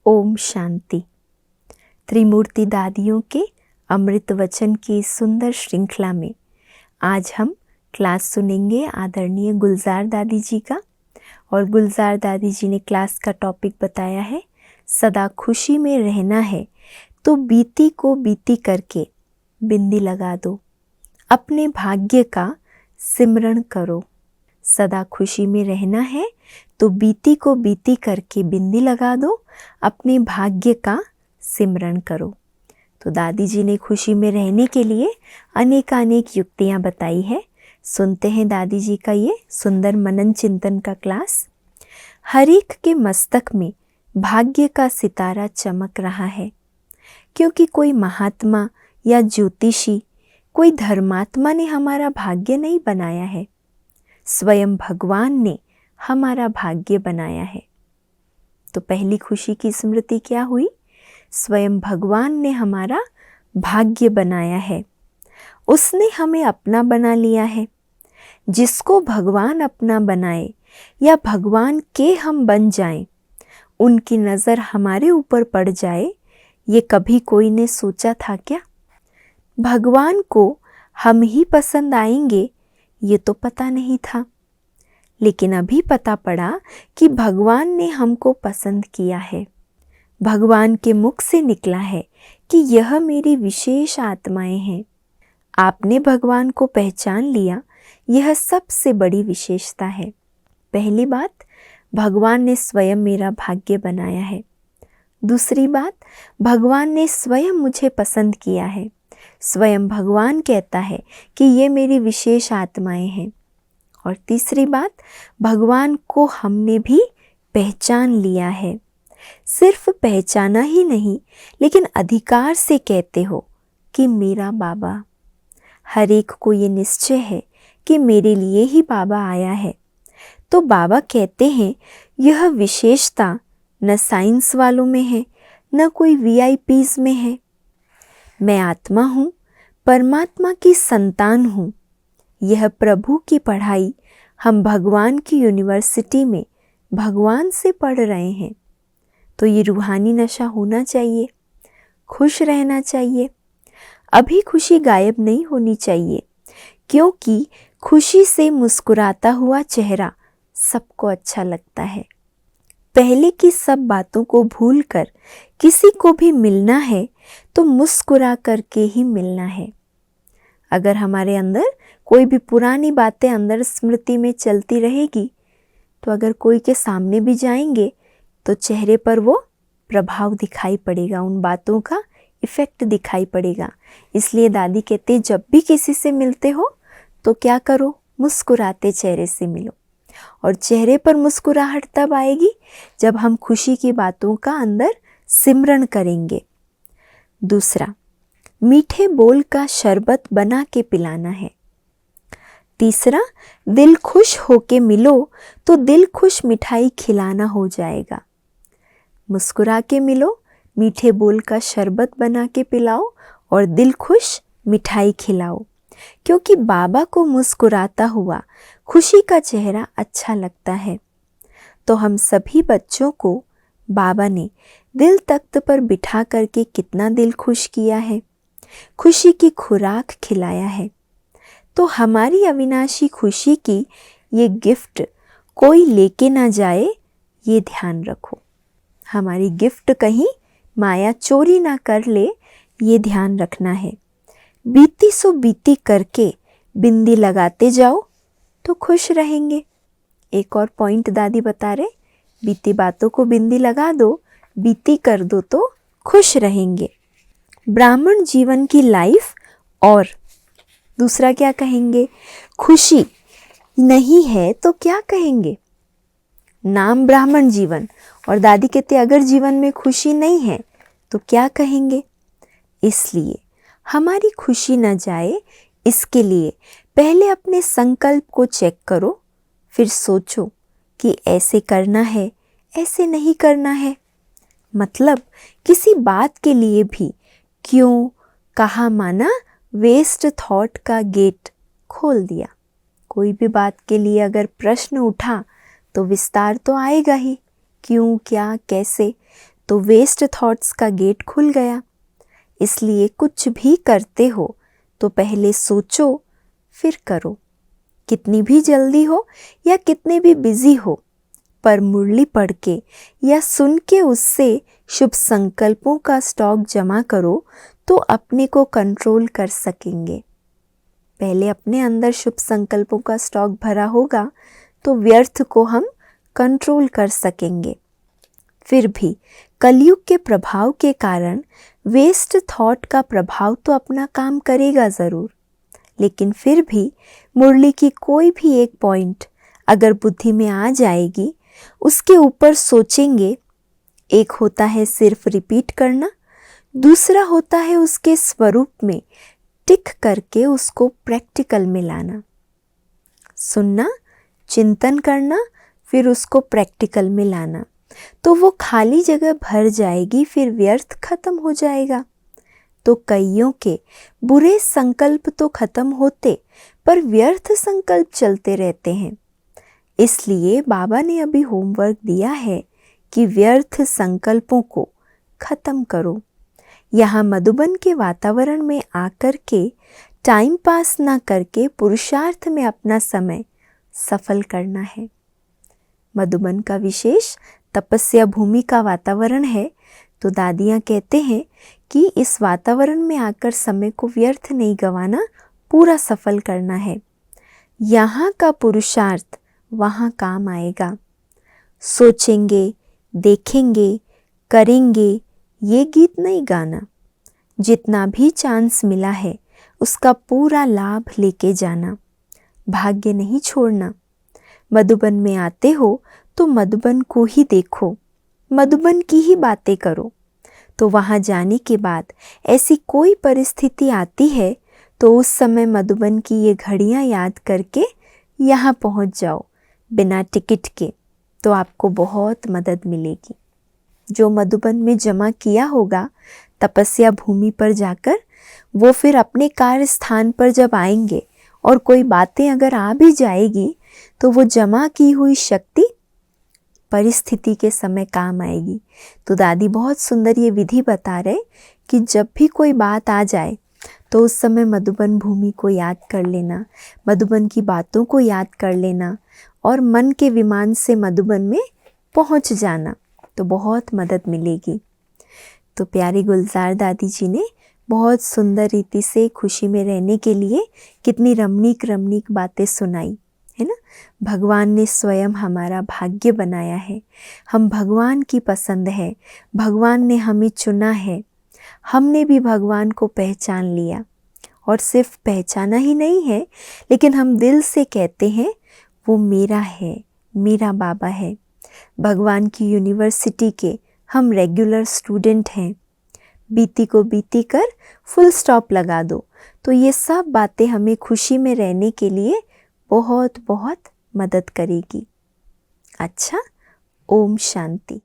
ओम शांति। त्रिमूर्ति दादियों के अमृत वचन की इस सुंदर श्रृंखला में आज हम क्लास सुनेंगे आदरणीय गुलजार दादी जी का। और गुलजार दादी जी ने क्लास का टॉपिक बताया है, सदा खुशी में रहना है तो बीती को बीती करके बिंदी लगा दो, अपने भाग्य का सिमरण करो। सदा खुशी में रहना है तो बीती को बीती करके बिंदी लगा दो, अपने भाग्य का सिमरण करो। तो दादी जी ने खुशी में रहने के लिए अनेक युक्तियां बताई है। सुनते हैं दादी जी का ये सुंदर मनन चिंतन का क्लास। हर एक के मस्तक में भाग्य का सितारा चमक रहा है, क्योंकि कोई महात्मा या ज्योतिषी, कोई धर्मात्मा ने हमारा भाग्य नहीं बनाया है, स्वयं भगवान ने हमारा भाग्य बनाया है। तो पहली खुशी की स्मृति क्या हुई? स्वयं भगवान ने हमारा भाग्य बनाया है, उसने हमें अपना बना लिया है। जिसको भगवान अपना बनाए या भगवान के हम बन जाएं, उनकी नज़र हमारे ऊपर पड़ जाए, ये कभी कोई ने सोचा था क्या? भगवान को हम ही पसंद आएंगे ये तो पता नहीं था, लेकिन अभी पता पड़ा कि भगवान ने हमको पसंद किया है। भगवान के मुख से निकला है कि यह मेरी विशेष आत्माएं हैं। आपने भगवान को पहचान लिया, यह सबसे बड़ी विशेषता है। पहली बात, भगवान ने स्वयं मेरा भाग्य बनाया है। दूसरी बात, भगवान ने स्वयं मुझे पसंद किया है। स्वयं भगवान कहता है कि ये मेरी विशेष आत्माएं हैं। और तीसरी बात, भगवान को हमने भी पहचान लिया है। सिर्फ पहचाना ही नहीं, लेकिन अधिकार से कहते हो कि मेरा बाबा। हर एक को ये निश्चय है कि मेरे लिए ही बाबा आया है। तो बाबा कहते हैं यह विशेषता न साइंस वालों में है, न कोई VIPs में है। मैं आत्मा हूँ, परमात्मा की संतान हूँ। यह प्रभु की पढ़ाई हम भगवान की यूनिवर्सिटी में भगवान से पढ़ रहे हैं। तो ये रूहानी नशा होना चाहिए, खुश रहना चाहिए। अभी खुशी गायब नहीं होनी चाहिए, क्योंकि खुशी से मुस्कुराता हुआ चेहरा सबको अच्छा लगता है। पहले की सब बातों को भूलकर किसी को भी मिलना है तो मुस्कुरा करके ही मिलना है। अगर हमारे अंदर कोई भी पुरानी बातें अंदर स्मृति में चलती रहेगी, तो अगर कोई के सामने भी जाएंगे तो चेहरे पर वो प्रभाव दिखाई पड़ेगा, उन बातों का इफ़ेक्ट दिखाई पड़ेगा। इसलिए दादी कहते जब भी किसी से मिलते हो तो क्या करो? मुस्कुराते चेहरे से मिलो। और चेहरे पर मुस्कुराहट तब आएगी जब हम खुशी की बातों का अंदर सिमरण करेंगे। दूसरा, मीठे बोल का शरबत बना के पिलाना है। तीसरा, दिल खुश होके मिलो तो दिल खुश मिठाई खिलाना हो जाएगा। मुस्कुरा के मिलो, मीठे बोल का शरबत बना के पिलाओ और दिल खुश मिठाई खिलाओ, क्योंकि बाबा को मुस्कुराता हुआ खुशी का चेहरा अच्छा लगता है। तो हम सभी बच्चों को बाबा ने दिल तख्त पर बिठा करके कितना दिल खुश किया है, खुशी की खुराक खिलाया है। तो हमारी अविनाशी खुशी की ये गिफ्ट कोई लेके ना जाए, ये ध्यान रखो। हमारी गिफ्ट कहीं माया चोरी ना कर ले, ये ध्यान रखना है। बीती सो बीती करके बिंदी लगाते जाओ तो खुश रहेंगे। एक और पॉइंट दादी बता रहे, बीती बातों को बिंदी लगा दो, बीती कर दो तो खुश रहेंगे। ब्राह्मण जीवन की लाइफ। और दूसरा क्या कहेंगे? खुशी नहीं है तो क्या कहेंगे? नाम ब्राह्मण जीवन, और दादी कहते अगर जीवन में खुशी नहीं है तो क्या कहेंगे? इसलिए हमारी खुशी न जाए, इसके लिए पहले अपने संकल्प को चेक करो, फिर सोचो कि ऐसे करना है, ऐसे नहीं करना है। मतलब किसी बात के लिए भी क्यों कहा माना वेस्ट थॉट का गेट खोल दिया। कोई भी बात के लिए अगर प्रश्न उठा तो विस्तार तो आएगा ही, क्यों, क्या, कैसे। तो वेस्ट थॉट्स का गेट खुल गया। इसलिए कुछ भी करते हो तो पहले सोचो फिर करो। कितनी भी जल्दी हो या कितने भी बिजी हो, पर मुरली पढ़ के या सुन के उससे शुभ संकल्पों का स्टॉक जमा करो तो अपने को कंट्रोल कर सकेंगे। पहले अपने अंदर शुभ संकल्पों का स्टॉक भरा होगा तो व्यर्थ को हम कंट्रोल कर सकेंगे। फिर भी कलयुग के प्रभाव के कारण वेस्ट थॉट का प्रभाव तो अपना काम करेगा ज़रूर, लेकिन फिर भी मुरली की कोई भी एक पॉइंट अगर बुद्धि में आ जाएगी, उसके ऊपर सोचेंगे। एक होता है सिर्फ रिपीट करना, दूसरा होता है उसके स्वरूप में टिक करके उसको प्रैक्टिकल में लाना। सुनना, चिंतन करना, फिर उसको प्रैक्टिकल में लाना, तो वो खाली जगह भर जाएगी, फिर व्यर्थ खत्म हो जाएगा। तो कईयों के बुरे संकल्प तो खत्म होते, पर व्यर्थ संकल्प चलते रहते हैं। इसलिए बाबा ने अभी होमवर्क दिया है कि व्यर्थ संकल्पों को खत्म करो। यहाँ मधुबन के वातावरण में आकर के टाइम पास ना करके पुरुषार्थ में अपना समय सफल करना है। मधुबन का विशेष तपस्या भूमि का वातावरण है, तो दादियाँ कहते हैं कि इस वातावरण में आकर समय को व्यर्थ नहीं गंवाना, पूरा सफल करना है। यहाँ का पुरुषार्थ वहाँ काम आएगा। सोचेंगे, देखेंगे, करेंगे, ये गीत नहीं गाना। जितना भी चांस मिला है उसका पूरा लाभ लेके जाना, भाग्य नहीं छोड़ना। मधुबन में आते हो तो मधुबन को ही देखो, मधुबन की ही बातें करो। तो वहाँ जाने के बाद ऐसी कोई परिस्थिति आती है तो उस समय मधुबन की ये घड़ियाँ याद करके यहाँ पहुँच जाओ बिना टिकट के, तो आपको बहुत मदद मिलेगी। जो मधुबन में जमा किया होगा तपस्या भूमि पर जाकर, वो फिर अपने कार्य स्थान पर जब आएंगे और कोई बातें अगर आ भी जाएगी तो वो जमा की हुई शक्ति परिस्थिति के समय काम आएगी। तो दादी बहुत सुंदर ये विधि बता रहे कि जब भी कोई बात आ जाए तो उस समय मधुबन भूमि को याद कर लेना, मधुबन की बातों को याद कर लेना और मन के विमान से मधुबन में पहुंच जाना, तो बहुत मदद मिलेगी। तो प्यारी गुलजार दादी जी ने बहुत सुंदर रीति से खुशी में रहने के लिए कितनी रमणीक रमणीक बातें सुनाई है ना। भगवान ने स्वयं हमारा भाग्य बनाया है, हम भगवान की पसंद है, भगवान ने हमें चुना है, हमने भी भगवान को पहचान लिया। और सिर्फ पहचाना ही नहीं है, लेकिन हम दिल से कहते हैं वो मेरा है, मेरा बाबा है। भगवान की यूनिवर्सिटी के हम रेगुलर स्टूडेंट हैं। बीती को बीती कर फुल स्टॉप लगा दो, तो ये सब बातें हमें खुशी में रहने के लिए बहुत बहुत मदद करेगी। अच्छा, ओम शांति।